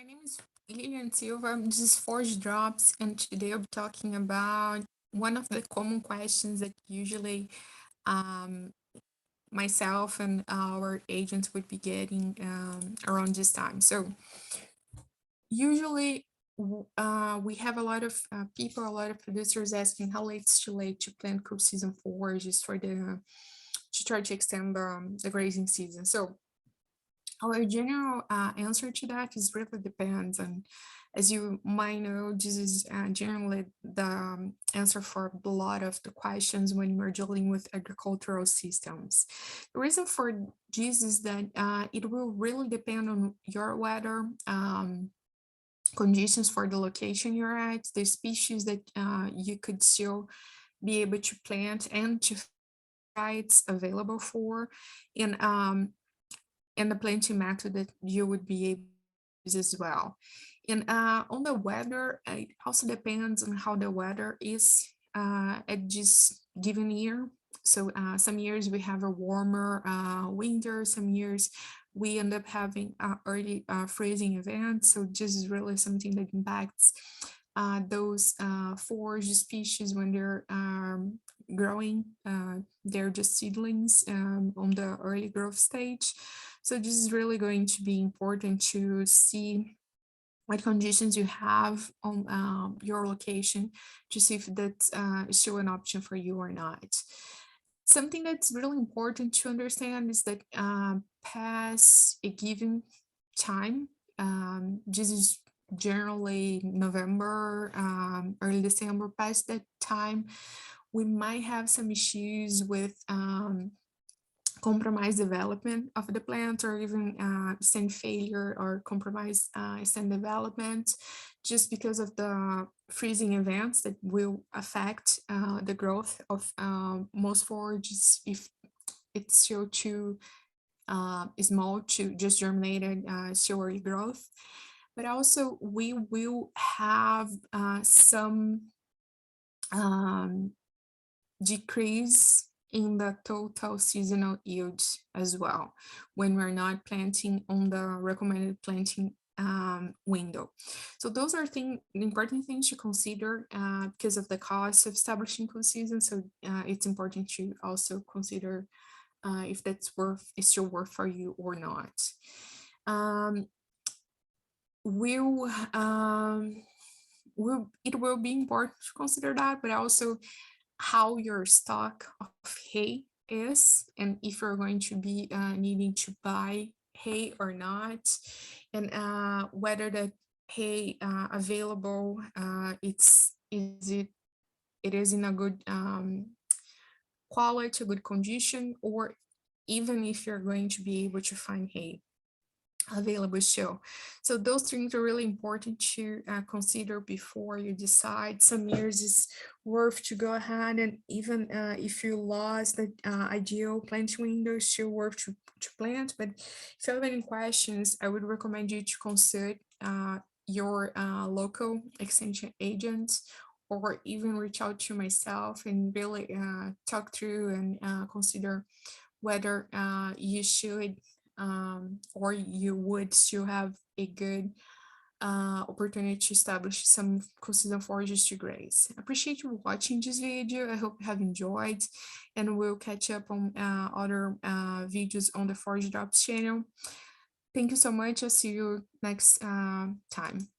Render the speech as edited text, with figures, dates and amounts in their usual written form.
My name is Lilian Silva. This is Forage Drops, and today I'll be talking about one of the common questions that usually um, myself and our agents would be getting around this time. So usually we have a lot of people, a lot of producers asking how late it's too late to plant cool season forages for to try to extend the grazing season. So our general answer to that is really depends. And as you might know, this is generally the answer for a lot of the questions when we're dealing with agricultural systems. The reason for this is that it will really depend on your weather, conditions for the location you're at, the species that you could still be able to plant and to sites available for, and the planting method that you would be able to use as well. And on the weather, it also depends on how the weather is at this given year. So some years we have a warmer winter, some years we end up having early freezing events. So this is really something that impacts those forage species when they're growing. They're just seedlings on the early growth stage. So this is really going to be important to see what conditions you have on your location to see if that's still an option for you or not. Something that's really important to understand is that past a given time, this is generally November, early December, past that time, we might have some issues with compromise development of the plant, or even stem failure or compromise stem development, just because of the freezing events that will affect the growth of most forages if it's still too small to just germinated still early growth. But also we will have some decrease in the total seasonal yields as well when we're not planting on the recommended planting window. So those are important things to consider because of the cost of establishing cool season. So it's important to also consider if that's is still worth for you or not. It will be important to consider that, but also how your stock of hay is, and if you're going to be needing to buy hay or not, and whether the hay available it is in a good quality, good condition, or even if you're going to be able to find hay available still. So those things are really important to consider before you decide. Some years is worth to go ahead, and even if you lost the ideal planting window, still worth to plant. But if you have any questions, I would recommend you to consult your local extension agent, or even reach out to myself and really talk through and consider whether you should or you would still have a good opportunity to establish some consistent forages to graze. I appreciate you watching this video. I hope you have enjoyed, and we'll catch up on other videos on the Forage Drops channel. Thank you so much. I'll see you next time.